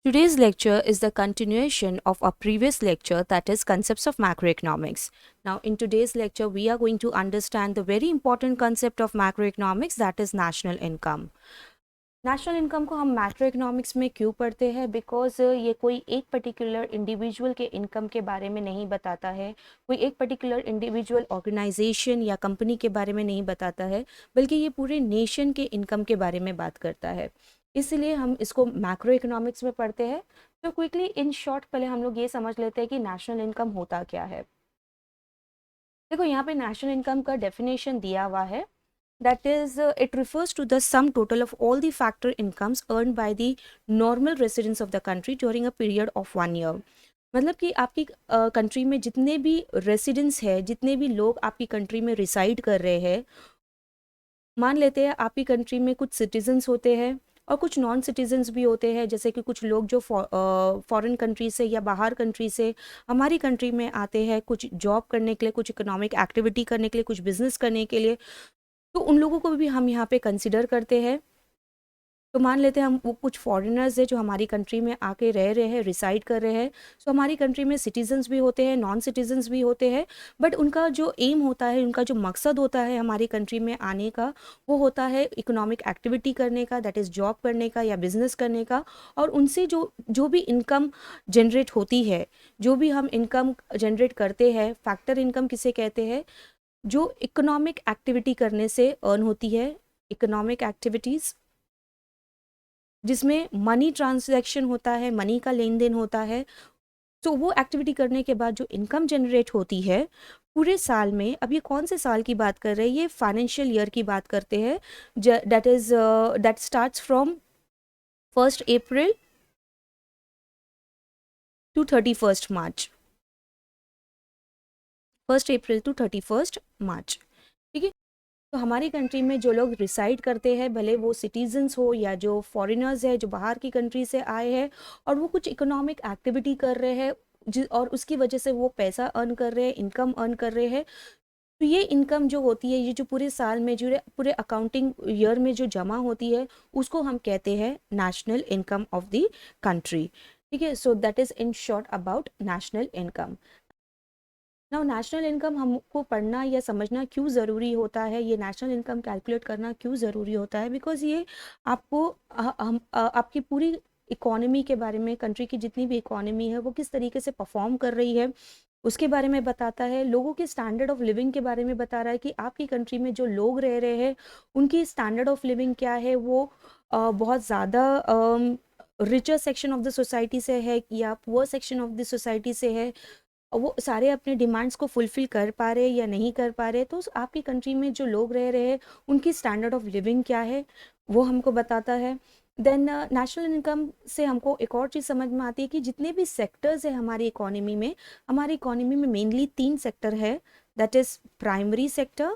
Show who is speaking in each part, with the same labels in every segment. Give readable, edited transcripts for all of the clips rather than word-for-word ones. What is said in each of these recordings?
Speaker 1: Today's lecture is the continuation of our previous lecture, that is concepts of macroeconomics. Now in today's lecture we are going to understand the very important concept of macroeconomics, that is national income. National income को हम macro economics में क्यों पढ़ते हैं? Because ये कोई एक particular individual के इनकम के बारे में नहीं बताता है, कोई एक पर्टिकुलर इंडिविजुअल ऑर्गेनाइजेशन या कंपनी के बारे में नहीं बताता है, बल्कि ये पूरे नेशन के इनकम के बारे में बात करता है। इसलिए हम इसको मैक्रो इकोनॉमिक्स में पढ़ते हैं। तो क्विकली इन शॉर्ट पहले हम लोग ये समझ लेते हैं कि नेशनल इनकम होता क्या है। देखो यहाँ पे नेशनल इनकम का डेफिनेशन दिया हुआ है, that is it refers to the sum total of all the factor incomes earned by the normal residents of the country during a period of 1 year। मतलब कि आपकी कंट्री में जितने भी रेसिडेंट्स है, जितने भी लोग आपकी कंट्री में रिसाइड कर रहे हैं, मान लेते हैं आपकी कंट्री में कुछ सिटीजन्स होते हैं और कुछ नॉन सिटीजन्स भी होते हैं, जैसे कि कुछ लोग जो फॉरेन कंट्री से या बाहर कंट्री से हमारी कंट्री में आते हैं कुछ जॉब करने के लिए, कुछ इकोनॉमिक एक्टिविटी करने के लिए, कुछ बिजनेस करने के लिए, तो उन लोगों को भी हम यहाँ पे कंसिडर करते हैं। तो मान लेते हैं हम वो कुछ फॉरेनर्स है जो हमारी कंट्री में आके रह रहे हैं, रिसाइड कर रहे हैं। सो हमारी कंट्री में सिटीजन्स भी होते हैं, नॉन सिटीजन्स भी होते हैं, बट उनका जो एम होता है, उनका जो मकसद होता है हमारी कंट्री में आने का, वो होता है इकोनॉमिक एक्टिविटी करने का, दैट इज़ जॉब करने का या बिजनेस करने का। और उनसे जो जो भी इनकम जनरेट होती है, जो भी हम इनकम जनरेट करते हैं, फैक्टर इनकम किसे कहते हैं? जो इकोनॉमिक एक्टिविटी करने से अर्न होती है, इकोनॉमिक एक्टिविटीज़ जिसमें मनी ट्रांजैक्शन होता है, मनी का लेन देन होता है। तो वो एक्टिविटी करने के बाद जो इनकम जनरेट होती है पूरे साल में, अब ये कौन से साल की बात कर रहे हैं? ये फाइनेंशियल ईयर की बात करते हैं, that starts from 1 April to 31 March, 1 April to 31 March. ठीक है। तो हमारी कंट्री में जो लोग रिसाइड करते हैं, भले वो सिटीजन्स हो या जो फॉरेनर्स है जो बाहर की कंट्री से आए हैं, और वो कुछ इकोनॉमिक एक्टिविटी कर रहे हैं और उसकी वजह से वो पैसा अर्न कर रहे हैं, इनकम अर्न कर रहे हैं। तो ये इनकम जो होती है, ये जो पूरे साल में, जो पूरे अकाउंटिंग ईयर में जो जमा होती है, उसको हम कहते हैं national income of the country. ठीक है। So that is in short about national income. Now national income हमको पढ़ना या समझना क्यों ज़रूरी होता है, ये नेशनल इनकम कैलकुलेट करना क्यों ज़रूरी होता है? बिकॉज ये आपको आपकी पूरी इकोनॉमी के बारे में, कंट्री की जितनी भी इकोनॉमी है वो किस तरीके से परफॉर्म कर रही है उसके बारे में बताता है। लोगों के स्टैंडर्ड ऑफ लिविंग के बारे में बता रहा है कि आपकी कंट्री में जो लोग रह रहे हैं उनकी स्टैंडर्ड ऑफ लिविंग क्या है, वो बहुत ज़्यादा richer section of the society से है या poor section of the society से है, वो सारे अपने डिमांड्स को फुलफ़िल कर पा रहे या नहीं कर पा रहे। तो आपकी कंट्री में जो लोग रह रहे हैं उनकी स्टैंडर्ड ऑफ लिविंग क्या है, वो हमको बताता है। देन नेशनल इनकम से हमको एक और चीज़ समझ में आती है कि जितने भी सेक्टर्स है हमारी इकोनॉमी में, हमारी इकोनॉमी में मेनली 3 सेक्टर है, that is primary sector,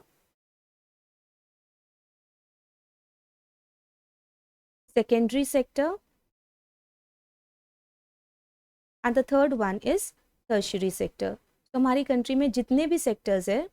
Speaker 1: secondary sector and the third one is tertiary sector. तो हमारी कंट्री में जितने भी सेक्टर्स है,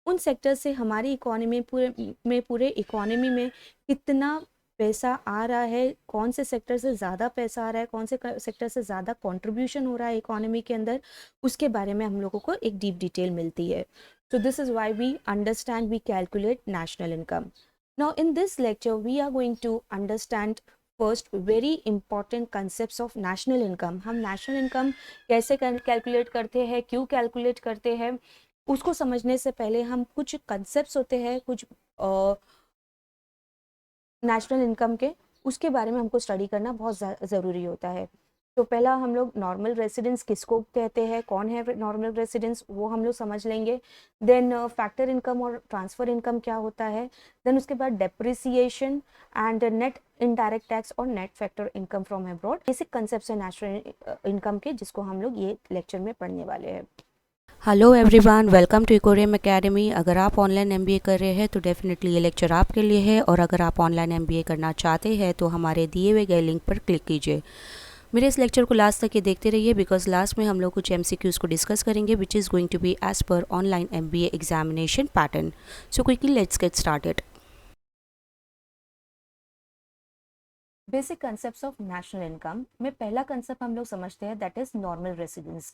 Speaker 1: उन सेक्टर से हमारी इकोनॉमी पूरे इकोनॉमी में कितना पैसा आ रहा है, कौन से सेक्टर से ज़्यादा पैसा आ रहा है, कौन से सेक्टर से ज़्यादा कंट्रीब्यूशन हो रहा है इकोनॉमी के अंदर, उसके बारे में हम लोगों को एक डीप डिटेल मिलती है। So this is why we understand, we calculate national income. Now in this lecture we are going to understand first very important concept of national income. हम नेशनल इनकम कैसे कैलकुलेट करते हैं, क्यों calculate करते हैं, उसको समझने से पहले हम कुछ कंसेप्ट्स होते हैं कुछ नेशनल इनकम के, उसके बारे में हमको स्टडी करना बहुत ज़रूरी होता है। तो पहला हम लोग नॉर्मल रेसिडेंस किसको कहते हैं, कौन है नॉर्मल रेसिडेंस, वो हम लोग समझ लेंगे। देन फैक्टर इनकम और ट्रांसफ़र इनकम क्या होता है। देन उसके बाद depreciation and net indirect tax और net factor income from abroad. Basic concept है नेशनल इनकम के, जिसको हम लोग ये लेक्चर में पढ़ने वाले हैं। Hello everyone, welcome to Ecorium academy. अगर आप ऑनलाइन एमबीए कर रहे हैं तो डेफिनेटली ये लेक्चर आपके लिए है, और अगर आप ऑनलाइन एमबीए करना चाहते हैं तो हमारे दिए हुए गए लिंक पर क्लिक कीजिए। मेरे इस लेक्चर को लास्ट तक ये देखते रहिए, बिकॉज लास्ट में हम लोग कुछ एमसीक्यूज़ को डिस्कस करेंगे which is going to be as per online MBA examination pattern. So quickly let's get started. Basic concept of national income में पहला कंसेप्ट हम लोग समझते हैं, that is normal residence.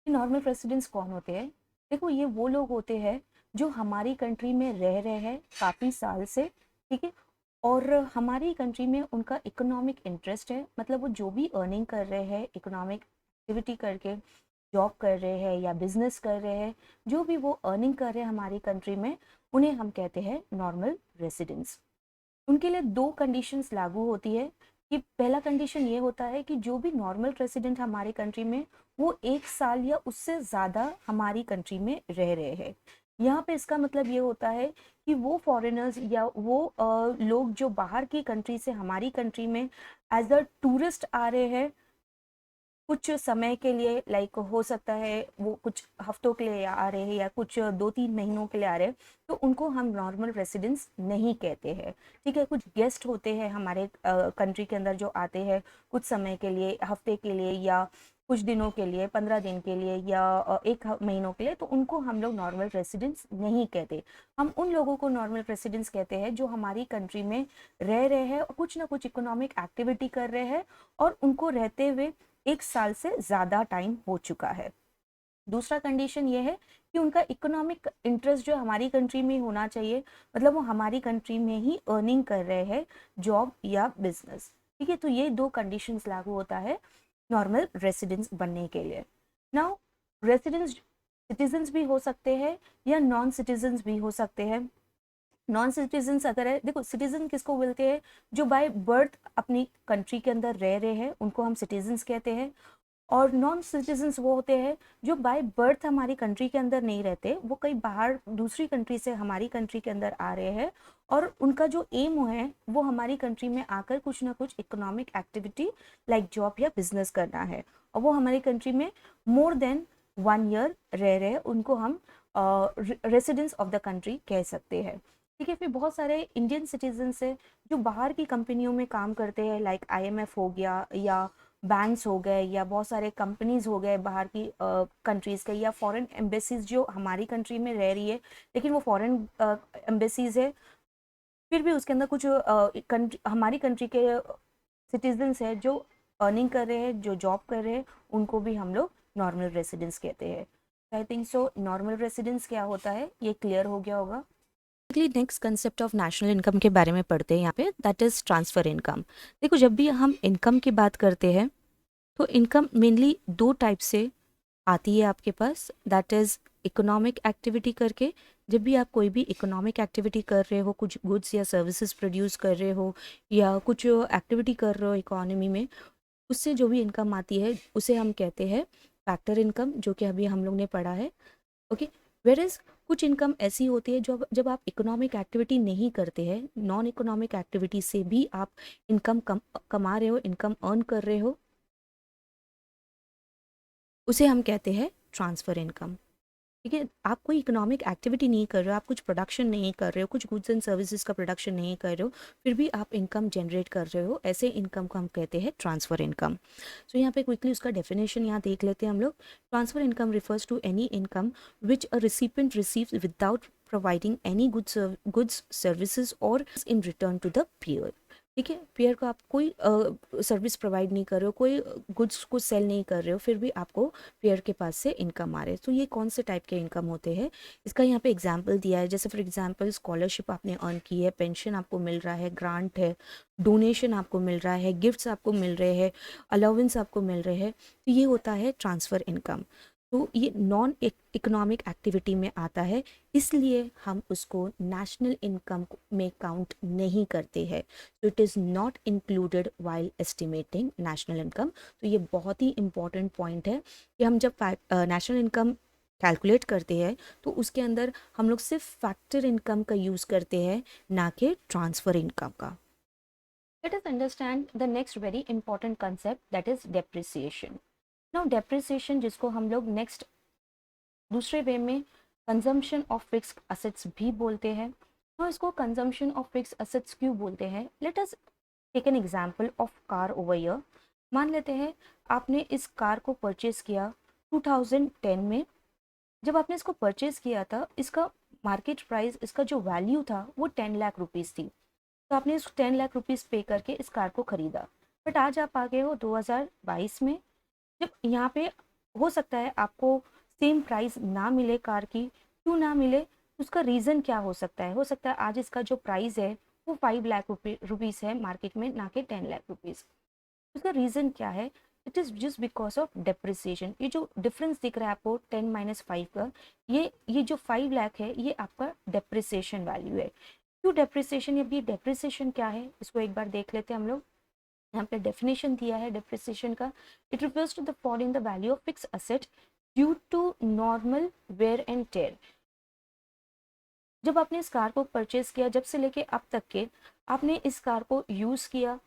Speaker 1: Normal residence कौन होते हैं? देखो, ये वो लोग होते हैं जो हमारी कंट्री में रह रहे हैं काफ़ी साल से, ठीक है, और हमारी कंट्री में उनका इकोनॉमिक इंटरेस्ट है, मतलब वो जो भी अर्निंग कर रहे हैं इकोनॉमिक एक्टिविटी करके, जॉब कर रहे हैं या बिजनेस कर रहे हैं, जो भी वो अर्निंग कर रहे हैं हमारी कंट्री में, उन्हें हम कहते हैं नॉर्मल रेसिडेंस। उनके लिए दो कंडीशंस लागू होती है कि पहला कंडीशन ये होता है कि जो भी नॉर्मल रेसिडेंट हमारी कंट्री में, वो 1 साल या उससे ज़्यादा हमारी कंट्री में रह रहे हैं। यहाँ पे इसका मतलब ये होता है कि वो फॉरेनर्स या वो लोग जो बाहर की कंट्री से हमारी कंट्री में एज अ टूरिस्ट आ रहे हैं कुछ समय के लिए, लाइक हो सकता है वो कुछ हफ्तों के लिए आ रहे हैं या कुछ 2-3 महीनों के लिए आ रहे हैं, तो उनको हम नॉर्मल रेसिडेंस नहीं कहते हैं, ठीक है। कुछ गेस्ट होते हैं हमारे कंट्री के अंदर जो आते हैं कुछ समय के लिए, हफ्ते के लिए या कुछ दिनों के लिए, 15 दिन के लिए या 1 महीनों के लिए, तो उनको हम लोग नॉर्मल रेसिडेंस नहीं कहते। हम उन लोगों को नॉर्मल रेसिडेंस कहते हैं जो हमारी कंट्री में रह रहे हैं और कुछ ना कुछ इकोनॉमिक एक्टिविटी कर रहे हैं और उनको रहते हुए 1 साल से ज़्यादा टाइम हो चुका है। दूसरा कंडीशन ये है कि उनका इकोनॉमिक इंटरेस्ट जो हमारी कंट्री में होना चाहिए, मतलब वो हमारी कंट्री में ही अर्निंग कर रहे हैं, जॉब या बिजनेस, ठीक है। तो ये दो कंडीशंस लागू होता है नॉर्मल रेसिडेंस बनने के लिए। नाउ रेसिडेंस सिटीजन्स भी हो सकते हैं या नॉन सिटीजन्स भी हो सकते हैं। नॉन सिटीजन्स अगर है, देखो सिटीजन किसको बोलते हैं? जो बाय बर्थ अपनी कंट्री के अंदर रह रहे हैं उनको हम सिटीजन्स कहते हैं। और नॉन सिटीजन्स वो होते हैं जो बाय बर्थ हमारी कंट्री के अंदर नहीं रहते, वो कहीं बाहर दूसरी कंट्री से हमारी कंट्री के अंदर आ रहे हैं और उनका जो एम है वो हमारी कंट्री में आकर कुछ ना कुछ इकोनॉमिक एक्टिविटी लाइक जॉब या बिजनेस करना है, और वो हमारी कंट्री में मोर देन 1 ईयर रह रहे हैं, उनको हम रेसिडेंस ऑफ द कंट्री कह सकते हैं, ठीक है। फिर बहुत सारे इंडियन सिटीजन्स है जो बाहर की कंपनियों में काम करते हैं, लाइक आईएमएफ हो गया या बैंक्स हो गए या बहुत सारे कंपनीज हो गए बाहर की कंट्रीज़ के, या फॉरेन एम्बेसीज जो हमारी कंट्री में रह रही है लेकिन वो फॉरेन एम्बेसीज है, फिर भी उसके अंदर कुछ हमारी कंट्री के सिटीजन्स है जो अर्निंग कर रहे हैं, जो जॉब कर रहे हैं, उनको भी हम लोग नॉर्मल रेसिडेंस कहते हैं। I think so normal residence क्या होता है ये क्लियर हो गया होगा। Next concept of national income के बारे में पढ़ते हैं यहाँ पे, दैट इज ट्रांसफर इनकम। देखो, जब भी हम इनकम की बात करते हैं तो इनकम मेनली दो टाइप से आती है आपके पास, दैट इज इकोनॉमिक एक्टिविटी करके। जब भी आप कोई भी इकोनॉमिक एक्टिविटी कर रहे हो, कुछ गुड्स या सर्विसेज प्रोड्यूस कर रहे हो या कुछ एक्टिविटी कर रहे हो इकोनॉमी में, उससे जो भी इनकम आती है उसे हम कहते हैं फैक्टर इनकम, जो कि अभी हम लोग ने पढ़ा है, ओके। वेर इज कुछ इनकम ऐसी होती है जो जब आप इकोनॉमिक एक्टिविटी नहीं करते हैं, नॉन इकोनॉमिक एक्टिविटी से भी आप इनकम कमा रहे हो, इनकम अर्न कर रहे हो, उसे हम कहते हैं ट्रांसफ़र इनकम, ठीक है। आप कोई इकोनॉमिक एक्टिविटी नहीं कर रहे हो, आप कुछ प्रोडक्शन नहीं कर रहे हो, कुछ गुड्स एंड सर्विसेज का प्रोडक्शन नहीं कर रहे हो, फिर भी आप इनकम जनरेट कर रहे हो, ऐसे इनकम को हम कहते हैं ट्रांसफ़र इनकम। सो यहाँ पे क्विकली उसका डेफिनेशन यहाँ देख लेते हैं हम लोग। Transfer income refers to any income which a recipient receives without providing any goods services और in return to the payer, ठीक है। पेयर को आप कोई सर्विस प्रोवाइड नहीं कर रहे हो, कोई गुड्स को सेल नहीं कर रहे हो, फिर भी आपको पेयर के पास से इनकम आ रहे हैं। तो ये कौन से टाइप के इनकम होते हैं, इसका यहाँ पे एग्जांपल दिया है। जैसे फॉर एग्जांपल स्कॉलरशिप आपने अर्न की है, पेंशन आपको मिल रहा है, ग्रांट है, डोनेशन आपको मिल रहा है, गिफ्ट्स आपको मिल रहे हैं, अलाउंस आपको मिल रहे हैं, तो ये होता है ट्रांसफ़र इनकम। तो ये नॉन इकोनॉमिक एक्टिविटी में आता है, इसलिए हम उसको नेशनल इनकम में काउंट नहीं करते हैं। तो it is not included while estimating national income. तो ये बहुत ही इंपॉर्टेंट पॉइंट है कि हम जब नेशनल इनकम कैलकुलेट करते हैं तो उसके अंदर हम लोग सिर्फ फैक्टर इनकम का यूज़ करते हैं, ना कि ट्रांसफ़र इनकम का। Let us understand the next very important concept, that is depreciation. Now depreciation, जिसको हम लोग नेक्स्ट दूसरे वे में कंजम्पशन ऑफ फिक्स्ड असेट्स भी बोलते हैं। तो इसको कंजम्पशन ऑफ फिक्स्ड असेट्स क्यों बोलते हैं? Let us take an example of car over here. मान लेते हैं आपने इस कार को परचेज किया 2010 में। जब आपने इसको परचेज किया था, इसका मार्केट प्राइस, इसका जो वैल्यू था वो 10 लाख रुपीज़ थी। तो आपने इस 10 लाख रुपीज़ पे करके इस कार को खरीदा। बट आज आप आ गए हो 2022 में, जब यहाँ पे हो सकता है आपको सेम प्राइस ना मिले कार की। क्यों ना मिले? उसका रीज़न क्या हो सकता है? हो सकता है आज इसका जो प्राइस है वो 5 लाख रुपीज़ है मार्केट में, ना कि 10 लाख रुपीज़। उसका रीज़न क्या है? It is just because of depreciation. ये जो डिफरेंस दिख रहा है आपको 10 - 5 का, ये जो 5 लाख है ये आपका डेप्रिसिएशन वैल्यू है। क्यों डेप्रिसिएशन? अब ये डेप्रिसिएशन क्या है इसको एक बार देख लेते हैं हम लोग। यहाँ पे डेफिनेशन दिया है डेप्रिसिएशन का। It refers to the fall in the value of fix asset due to normal wear and tear. जब आपने इस कार को परचेज किया, जब से लेके अब तक के आपने इस कार को यूज़ किया,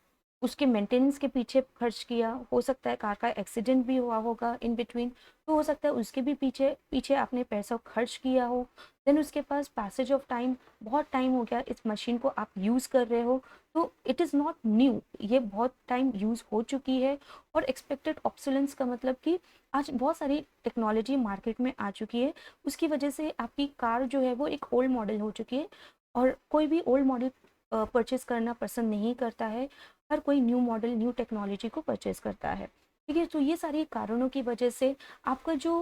Speaker 1: उसके मेंटेनेंस के पीछे खर्च किया, हो सकता है कार का एक्सीडेंट भी हुआ होगा इन बिटवीन, तो हो सकता है उसके भी पीछे पीछे आपने पैसा खर्च किया हो। देन उसके पास पैसेज ऑफ टाइम, बहुत टाइम हो गया इस मशीन को आप यूज़ कर रहे हो, तो इट इज़ नॉट न्यू, ये बहुत टाइम यूज़ हो चुकी है। और एक्सपेक्टेड ऑब्सोलेंस का मतलब कि आज बहुत सारी टेक्नोलॉजी मार्केट में आ चुकी है, उसकी वजह से आपकी कार जो है वो एक ओल्ड मॉडल हो चुकी है। और कोई भी ओल्ड मॉडल परचेज करना पसंद नहीं करता है, हर कोई न्यू मॉडल न्यू टेक्नोलॉजी को परचेज करता है। ठीक है, तो ये सारी कारणों की वजह से आपका जो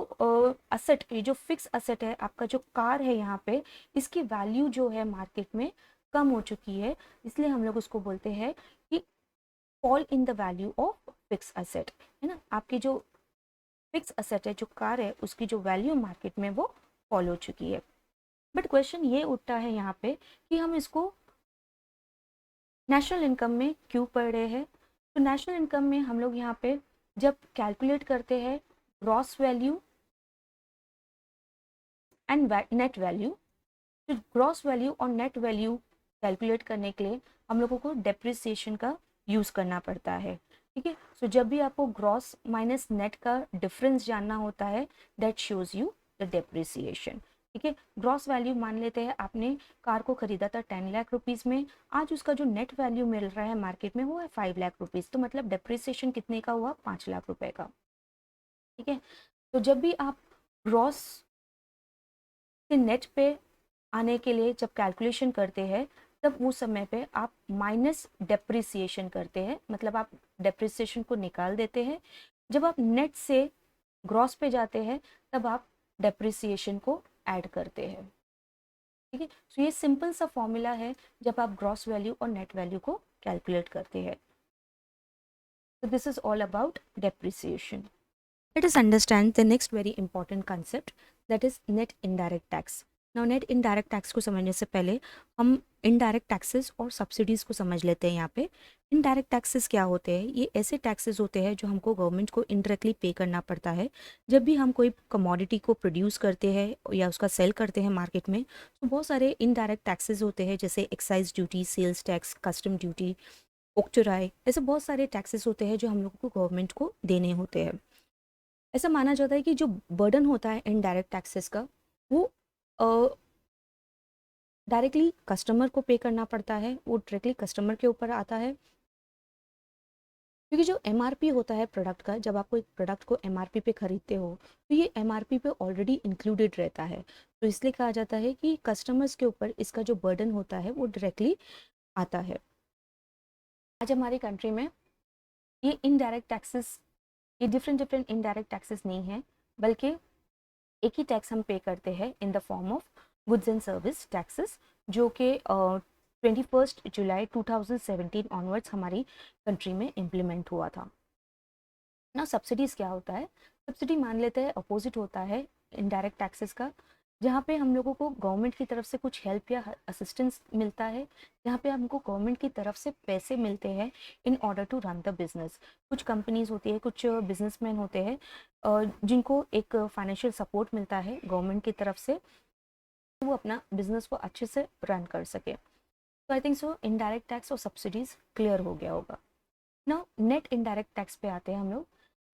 Speaker 1: असेट, ये जो फिक्स असेट है, आपका जो कार है यहाँ पे, इसकी वैल्यू जो है मार्केट में कम हो चुकी है। इसलिए हम लोग उसको बोलते हैं कि fall in the value of fix asset, है ना। आपकी जो फिक्स असेट है, जो कार है, उसकी जो वैल्यू मार्केट में वो फॉल हो चुकी है। बट क्वेश्चन ये उठता है यहाँ पे कि हम इसको नेशनल इनकम में क्यों पढ़ रहे हैं। तो नेशनल इनकम में हम लोग यहाँ पे जब कैलकुलेट करते हैं gross value and net value, तो ग्रॉस वैल्यू और नेट वैल्यू कैलकुलेट करने के लिए हम लोगों को डेप्रिसिएशन का यूज़ करना पड़ता है। ठीक है, सो जब भी आपको ग्रॉस माइनस नेट का डिफरेंस जानना होता है, that shows you the depreciation. ठीक है, ग्रॉस वैल्यू मान लेते हैं आपने कार को खरीदा था 10 लाख रुपीज़ में, आज उसका जो नेट वैल्यू मिल रहा है मार्केट में वो है 5 लाख रुपीज़, तो मतलब डेप्रिसिएशन कितने का हुआ? 5 लाख रुपए का। ठीक है, तो जब भी आप ग्रॉस से नेट पे आने के लिए जब कैलकुलेशन करते हैं, तब उस समय पे आप माइनस डेप्रिसिएशन करते हैं, मतलब आप डेप्रिसिएशन को निकाल देते हैं। जब आप नेट से ग्रॉस पे जाते हैं, तब आप डेप्रिसिएशन को ऐड करते हैं। ठीक है, तो ये सिंपल सा फॉर्मूला है जब आप ग्रॉस वैल्यू और नेट वैल्यू को कैलकुलेट करते हैं। तो this is all about depreciation. Let us understand the next very important concept, that is net indirect tax. Now net indirect tax को समझने से पहले हम indirect taxes और subsidies को समझ लेते हैं। यहाँ पे indirect taxes क्या होते हैं? ये ऐसे taxes होते हैं जो हमको गवर्नमेंट को indirectly पे करना पड़ता है जब भी हम कोई commodity को प्रोड्यूस करते हैं या उसका सेल करते हैं मार्केट में। तो बहुत सारे indirect taxes होते हैं, जैसे excise duty, sales tax, custom duty, octroi, ऐसे बहुत सारे टैक्सेस होते हैं जो हम लोगों को गवर्नमेंट को देने होते हैं। ऐसा माना जाता है कि जो बर्डन होता है इनडायरेक्ट टैक्सेस का, वो डायरेक्टली कस्टमर को पे करना पड़ता है, वो डायरेक्टली कस्टमर के ऊपर आता है। क्योंकि जो एमआरपी होता है प्रोडक्ट का, जब आप कोई प्रोडक्ट को एमआरपी पे खरीदते हो, तो ये एमआरपी पे ऑलरेडी इंक्लूडेड रहता है, तो इसलिए कहा जाता है कि कस्टमर्स के ऊपर इसका जो बर्डन होता है वो डायरेक्टली आता है। आज हमारी कंट्री में ये इनडायरेक्ट टैक्सेस, ये डिफरेंट इनडायरेक्ट टैक्सेस नहीं है, बल्कि एक ही टैक्स हम पे करते हैं in the form of goods and service taxes, जो कि 21 जुलाई 2017 ऑनवर्ड्स हमारी कंट्री में इम्प्लीमेंट हुआ था ना। सब्सिडीज़ क्या होता है? सब्सिडी मान लेते हैं अपोजिट होता है इनडायरेक्ट टैक्सेस का, जहाँ पे हम लोगों को गवर्नमेंट की तरफ से कुछ हेल्प या असिस्टेंस मिलता है, जहाँ पे हमको गवर्नमेंट की तरफ से पैसे मिलते हैं in order to run the business. कुछ कंपनीज होती है, कुछ बिजनेसमैन होते हैं जिनको एक फाइनेंशियल सपोर्ट मिलता है गवर्नमेंट की तरफ से, वो अपना बिजनेस को अच्छे से रन कर सके। तो I think so indirect tax और सब्सिडीज क्लियर हो गया होगा। नाउ नेट इनडायरेक्ट टैक्स पे आते हैं हम लोग।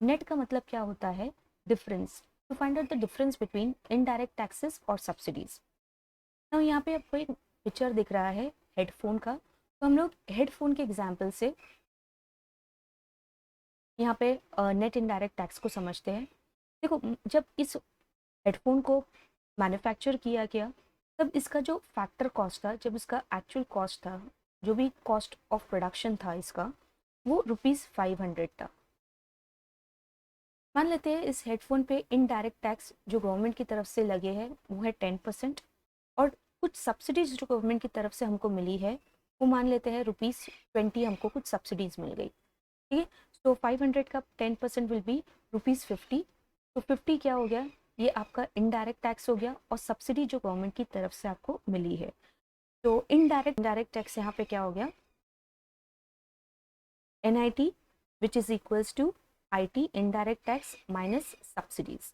Speaker 1: नेट का मतलब क्या होता है? Difference, to find out the difference between indirect taxes और सब्सिडीज। नाउ यहाँ पे आपको एक पिक्चर दिख रहा है हेडफोन का, तो हम लोग हेडफोन के एग्जाम्पल से यहाँ पे नेट इनडायरेक्ट टैक्स को समझते हैं। देखो, जब इस हेडफोन को मैन्युफैक्चर किया गया, तब इसका जो फैक्टर कॉस्ट था, जब इसका एक्चुअल कॉस्ट था जो भी कॉस्ट ऑफ प्रोडक्शन था इसका, वो ₹500 था। मान लेते हैं इस हेडफोन पे इनडायरेक्ट टैक्स जो गवर्नमेंट की तरफ से लगे हैं वो है 10%, और कुछ सब्सिडीज जो गवर्नमेंट की तरफ से हमको मिली है वो मान लेते हैं ₹20 हमको कुछ सब्सिडीज मिल गई। ठीक है, सो 500 का 10% विल बी ₹50। तो 50 क्या हो गया, ये आपका इनडायरेक्ट टैक्स हो गया, और सब्सिडी जो गवर्नमेंट की तरफ से आपको मिली है। तो इनडायरेक्ट टैक्स यहाँ पे क्या हो गया, NIT which is equals to IT indirect tax minus subsidies.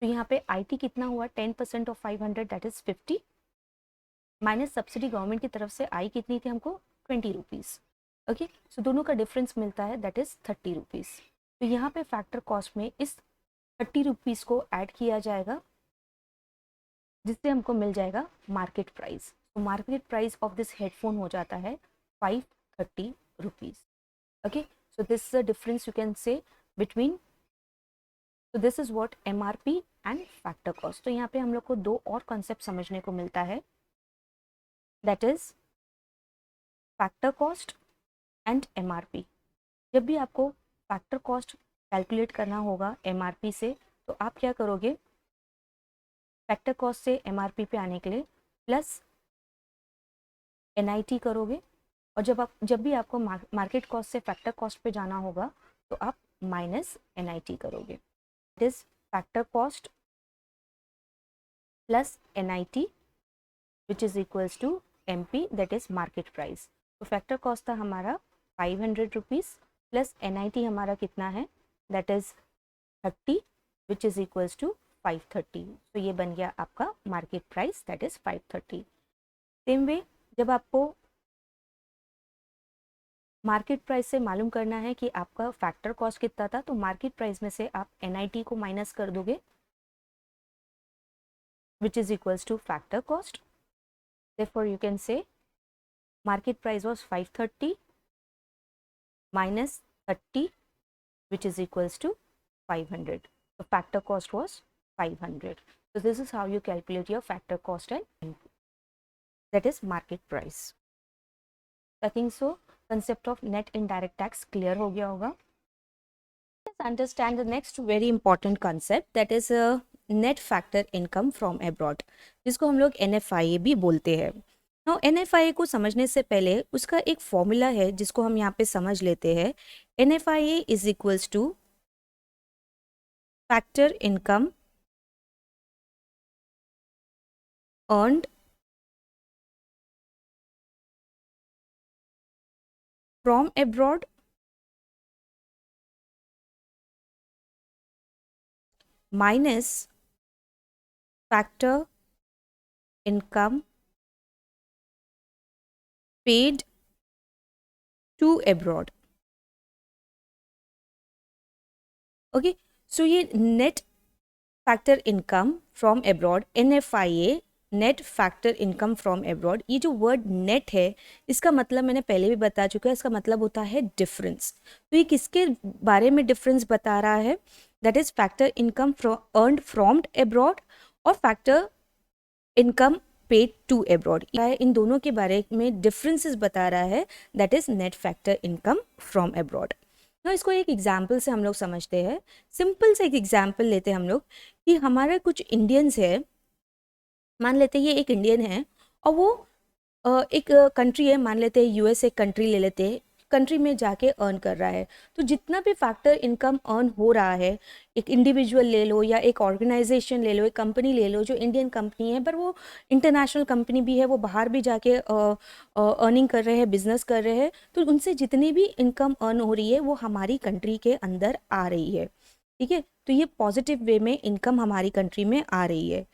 Speaker 1: तो यहाँ पे IT कितना हुआ, 10% of 500 that is 50, minus subsidy government की तरफ से आई कितनी थी हमको, ₹20। ओके, सो दोनों का डिफरेंस मिलता है दैट इज ₹30। तो यहाँ पे फैक्टर कॉस्ट में इस ₹30 को ऐड किया जाएगा, जिससे हमको मिल जाएगा मार्केट प्राइस। तो market price of this headphone हो जाता है ₹530। Okay, so this is the difference you can say between, तो this is what MRP and factor cost. तो यहाँ पे हम लोग को दो और कॉन्सेप्ट समझने को मिलता है, that is factor cost and MRP। जब भी आपको फैक्टर कॉस्ट कैलकुलेट करना होगा MRP से, तो आप क्या करोगे, फैक्टर कॉस्ट से MRP पे आने के लिए प्लस NIT करोगे, और जब भी आपको मार्केट कॉस्ट से फैक्टर कॉस्ट पे जाना होगा तो आप माइनस NIT करोगे। It is factor cost plus NIT which is equals to MP that is market price. तो फैक्टर कॉस्ट था हमारा ₹500 प्लस NIT हमारा कितना है, that is 30 which is equals to 530। तो ये बन गया आपका market price that is 530। Same way जब आपको मार्केट प्राइस से मालूम करना है कि आपका फैक्टर कॉस्ट कितना था, तो मार्केट प्राइस में से आप NIT को माइनस कर दोगे विच is equals two factor cost. therefore you can say market price was 530 minus 30 which is equals to 500. The factor cost was 500. So this is how you calculate your factor cost and input, that is market price. I think so concept of net indirect tax clear हो गया होगा. Let's understand the next very important concept, that is a net factor income from abroad, जिसको हम लोग NFIA भी बोलते हैं. Now NFIA को समझने से पहले उसका एक फॉर्मूला है जिसको हम यहाँ पे समझ लेते हैं. NFIA is equals to factor income earned from abroad minus factor income paid to abroad. Okay, so ये net factor income from abroad, NFIA net factor income from abroad, ये जो वर्ड नेट है इसका मतलब मैंने पहले भी बता चुका है, इसका मतलब होता है डिफरेंस. तो ये किसके बारे में डिफरेंस बता रहा है, that is factor income earned from abroad और factor income paid to abroad. इन दोनों के बारे में डिफरेंसेस बता रहा है, that is net factor income from abroad. तो इसको एक एग्जाम्पल से हम लोग समझते हैं. सिंपल से एक एग्जाम्पल लेते हैं हम लोग कि हमारे कुछ इंडियंस है, मान लेते हैं ये एक इंडियन है और वो एक कंट्री है, मान लेते हैं US एक कंट्री ले लेते हैं, कंट्री में जाके अर्न कर रहा है. तो जितना भी फैक्टर इनकम अर्न हो रहा है, एक इंडिविजुअल ले लो या एक ऑर्गेनाइजेशन ले लो, एक कंपनी ले लो जो इंडियन कंपनी है पर वो इंटरनेशनल कंपनी भी है, वो बाहर भी जाके अर्निंग कर रहे हैं, बिजनेस कर रहे हैं, तो उनसे जितनी भी इनकम अर्न हो रही है वो हमारी कंट्री के अंदर आ रही है. ठीक है, तो ये पॉजिटिव वे में इनकम हमारी कंट्री में आ रही है.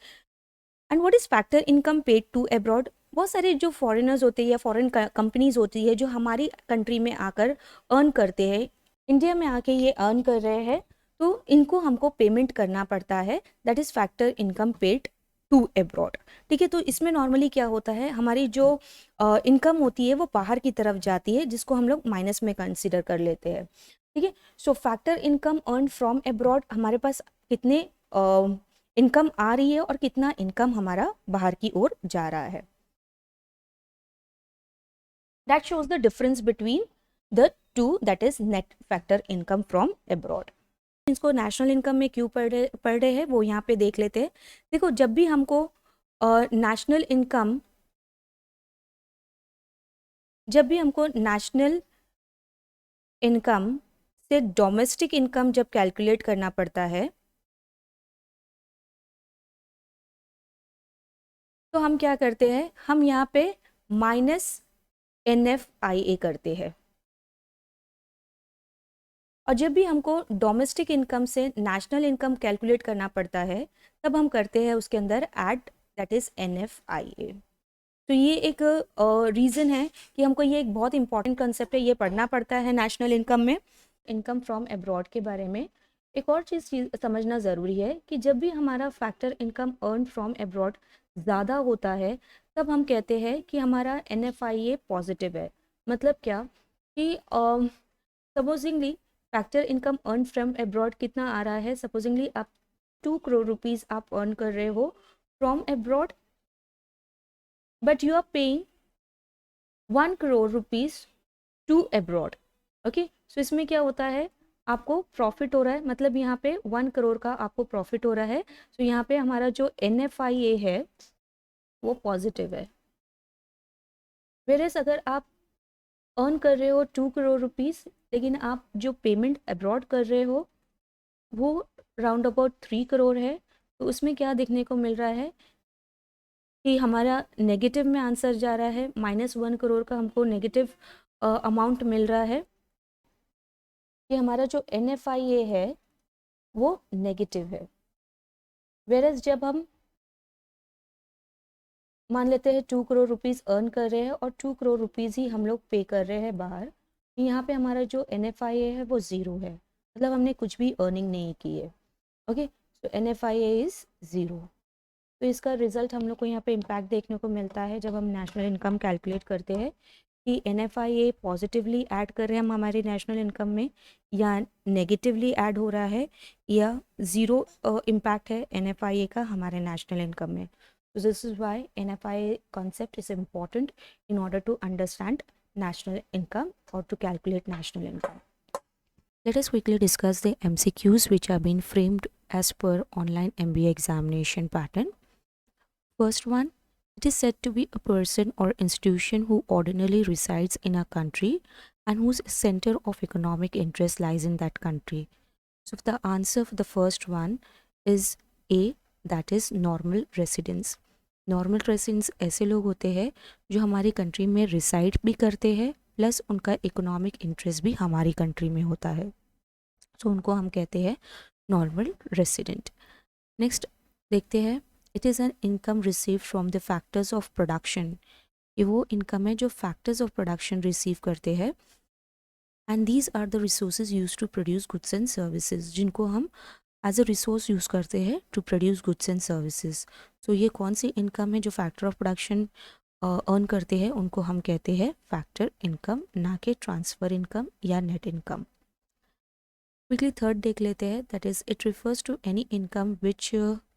Speaker 1: And what is factor income paid to abroad, बहुत सारे जो फॉरेनर्स होते हैं या फॉरेन कंपनीज होती है जो हमारी कंट्री में आकर अर्न करते हैं, इंडिया में आके ये अर्न कर रहे हैं, तो इनको हमको पेमेंट करना पड़ता है, that is factor income paid to abroad. ठीक है, तो इसमें नॉर्मली क्या होता है, हमारी जो इनकम होती है वो बाहर की तरफ जाती है, जिसको हम लोग माइनस में कंसिडर कर लेते हैं. ठीक है, so factor income earn from abroad, हमारे पास कितने इनकम आ रही है और कितना इनकम हमारा बाहर की ओर जा रहा है. that shows the difference between the two, that is net factor income from abroad. इसको नेशनल इनकम में क्यों पढ़ रहे हैं वो यहाँ पे देख लेते हैं. देखो, जब भी हमको नेशनल इनकम से डोमेस्टिक इनकम जब कैलकुलेट करना पड़ता है तो हम क्या करते हैं, हम यहाँ पे -NFIA करते हैं. और जब भी हमको डोमेस्टिक इनकम से नेशनल इनकम कैलकुलेट करना पड़ता है तब हम करते हैं उसके अंदर ऐड, दैट इज NFIA. तो ये एक रीज़न है कि हमको ये एक बहुत इंपॉर्टेंट कंसेप्ट है, ये पढ़ना पड़ता है नेशनल इनकम में. इनकम फ्रॉम अब्रॉड के बारे में एक और चीज़ समझना ज़रूरी है कि जब भी हमारा factor income earn from abroad ज़्यादा होता है तब हम कहते हैं कि हमारा NFIA पॉजिटिव है. मतलब क्या कि supposedly factor income earn from abroad कितना आ रहा है, सपोजिंगली आप 2 करोड़ रुपीज़ आप अर्न कर रहे हो from abroad, but you are paying 1 crore rupees to abroad. Okay, so इसमें क्या होता है, आपको प्रॉफिट हो रहा है, मतलब यहाँ पे 1 करोड़ का आपको प्रॉफिट हो रहा है. सो यहाँ पे हमारा जो NFIA है वो पॉजिटिव है. वेरेस अगर आप अर्न कर रहे हो 2 करोड़ रुपीज़ लेकिन आप जो पेमेंट अब्रॉड कर रहे हो वो राउंड अबाउट 3 करोड़ है, तो उसमें क्या देखने को मिल रहा है कि हमारा नेगेटिव में आंसर जा रहा है. -1 करोड़ का हमको नेगेटिव अमाउंट मिल रहा है कि हमारा जो NFIA है वो नेगेटिव है. वेरस जब हम मान लेते हैं 2 करोड़ रुपीज़ अर्न कर रहे हैं और 2 करोड़ रुपीज़ ही हम लोग पे कर रहे हैं बाहर, तो यहाँ पे हमारा जो NFIA है वो ज़ीरो है, मतलब हमने कुछ भी अर्निंग नहीं की है. Okay, so NFIA is zero. तो इसका रिजल्ट हम लोग को यहाँ पे इम्पैक्ट देखने को मिलता है जब हम नेशनल इनकम कैलकुलेट करते हैं कि NFIA पॉजिटिवली ऐड कर रहे हैं हम हमारे नेशनल इनकम में या नेगेटिवली ऐड हो रहा है या ज़ीरो इम्पैक्ट है NFIA का हमारे नेशनल इनकम में. So this is why NFIA concept is important in order to understand national income or to calculate national income. Let us quickly discuss the MCQs which have been framed as per online MBA examination pattern. First one, it is said to be a person or institution who ordinarily resides in a country and whose center of economic interest lies in that country. So the answer for the first one is A, that is normal residents. Normal residents ऐसे लोग होते हैं जो हमारी country में reside भी करते हैं प्लस उनका इकोनॉमिक इंटरेस्ट भी हमारी कंट्री में होता है, तो उनको हम कहते हैं नॉर्मल रेसिडेंट. नेक्स्ट देखते हैं, it is an income receive from the factors of production. ये वो इनकम है जो फैक्टर्स ऑफ प्रोडक्शन रिसीव करते हैं. And these are the resources use to produce goods and services, जिनको हम एज अ रिसोर्स यूज़ करते हैं to produce goods and services. तो ये कौन सी इनकम है जो फैक्टर ऑफ प्रोडक्शन अर्न करते हैं, उनको हम कहते हैं फैक्टर इनकम, ना कि ट्रांसफ़र इनकम या नेट इनकम. क्विकली थर्ड देख लेते हैं, that is it refers to any income which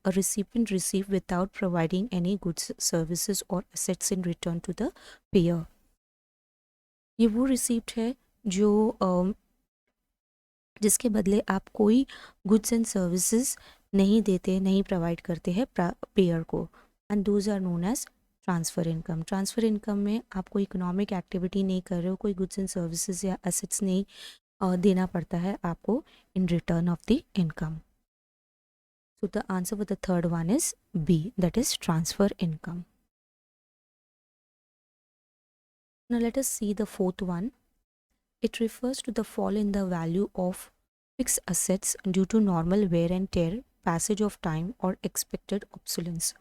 Speaker 1: a recipient receive without providing any goods, services or assets in return to the payer. ये वो receipt है जो जिसके बदले आप कोई गुड्स एंड सर्विसेज नहीं देते, नहीं प्रोवाइड करते हैं पेयर को, and those are known as transfer income. Transfer income में आप कोई इकोनॉमिक एक्टिविटी नहीं कर रहे हो, कोई गुड्स एंड सर्विसेज या एसेट्स नहीं देना पड़ता है आपको in return of the income. So the answer for the third one is B, that is transfer income. Now let us see the fourth one. It refers to the fall in the value of fixed assets due to normal wear and tear, passage of time or expected obsolescence.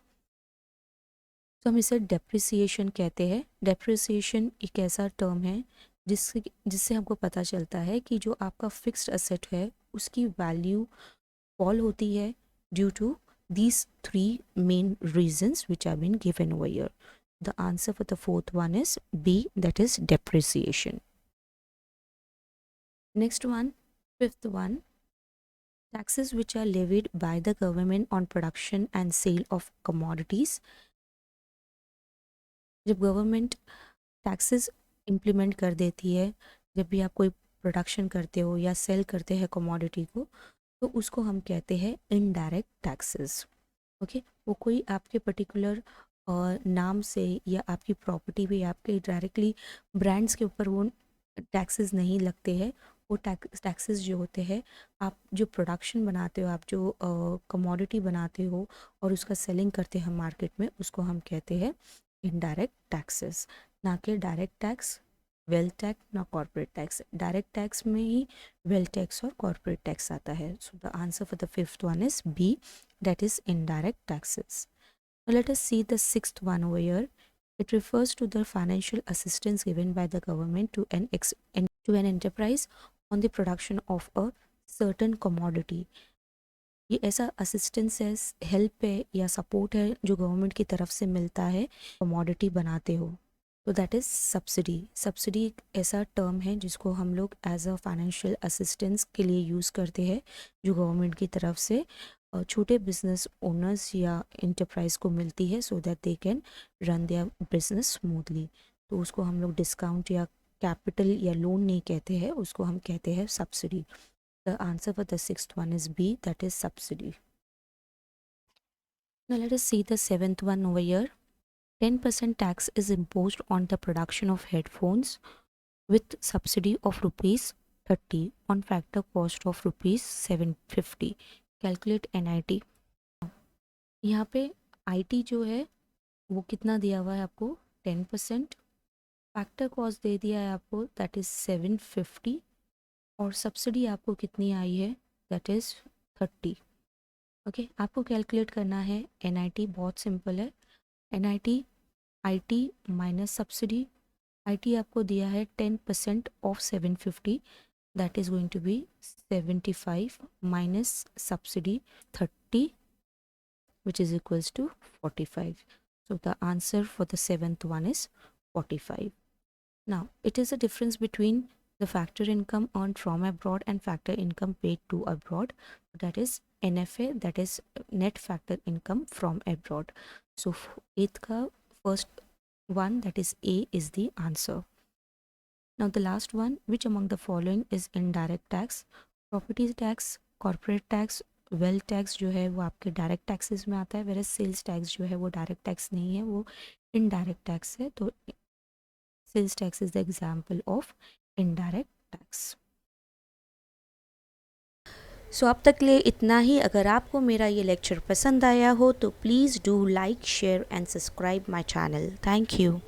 Speaker 1: तो हम इसे depreciation कहते हैं. Depreciation एक ऐसा term है जिससे हमको पता चलता है कि जो आपका फिक्स्ड असेट है उसकी वैल्यू फॉल होती है due to these three main reasons which have been given over here. The answer for the fourth one is B, that is depreciation. Next one, fifth one, taxes which are levied by the government on production and sale of commodities. जब government taxes implement कर देती है। जब भी आप कोई production करते हो या सेल करते हैं कमोडिटी को, तो उसको हम कहते हैं इनडायरेक्ट टैक्सेस। ओके, वो कोई आपके पर्टिकुलर नाम से या आपकी प्रॉपर्टी पे आपके डायरेक्टली ब्रांड्स के ऊपर वो टैक्सेस नहीं लगते हैं। वो टैक्सेस जो होते हैं, आप जो प्रोडक्शन बनाते हो, आप जो कमोडिटी बनाते हो और उसका सेलिंग करते हैं मार्केट में, उसको हम कहते हैं इनडायरेक्ट टैक्सेस, ना कि डायरेक्ट टैक्स, वेल्थ टैक्स ना कॉर्पोरेट टैक्स। डायरेक्ट टैक्स में ही वेल्थ टैक्स और कॉर्पोरेट टैक्स आता है। So the answer for the fifth one is B, that is indirect taxes. Now let us see the sixth one over here. It refers to the financial assistance given by the government to to an enterprise on the production of a certain commodity. ये ऐसा assistance है, help है या support है जो government की तरफ से मिलता है कमोडिटी बनाते हो, तो दैट इज़ सब्सिडी। सब्सिडी एक ऐसा टर्म है जिसको हम लोग एज अ फाइनेंशियल असिस्टेंस के लिए यूज़ करते हैं, जो गवर्नमेंट की तरफ से छोटे बिजनेस ओनर्स या इंटरप्राइज को मिलती है, so that they can run their business smoothly. तो उसको हम लोग डिस्काउंट या कैपिटल या लोन नहीं कहते हैं, उसको हम कहते हैं subsidy. The answer for the sixth one is B, that is subsidy. Now let us see the seventh one over here. 10% tax is imposed on the production of headphones with subsidy of rupees 30 on factor cost of rupees 750. Calculate NIT. यहाँ पे IT जो है वो कितना दिया हुआ है आपको, 10%। फैक्टर कॉस्ट दे दिया है आपको, दैट इज़ 750, और सब्सिडी आपको कितनी आई है, दैट इज़ 30। ओके, आपको कैलकुलेट करना है NIT। बहुत सिंपल है, NIT IT minus subsidy. IT आपको दिया है 10% of 750, that is going to be 75 minus subsidy 30, which is equals to 45. So the answer for the seventh one is 45. Now it is a difference between the factor income earned from abroad and factor income paid to abroad, that is NFA, that is net factor income from abroad. So eighth ka first one, that is A, is the answer. Now the last one, which among the following is indirect tax? Property tax, corporate tax, wealth tax जो है वो आपके direct taxes में आता है, virus sales tax जो है वो डायरेक्ट टैक्स नहीं है, वो इनडायरेक्ट टैक्स है। तो sales tax is the example of indirect tax. So अब तक के लिए इतना ही। अगर आपको मेरा ये लेक्चर पसंद आया हो तो please do like, share and subscribe my channel. Thank you.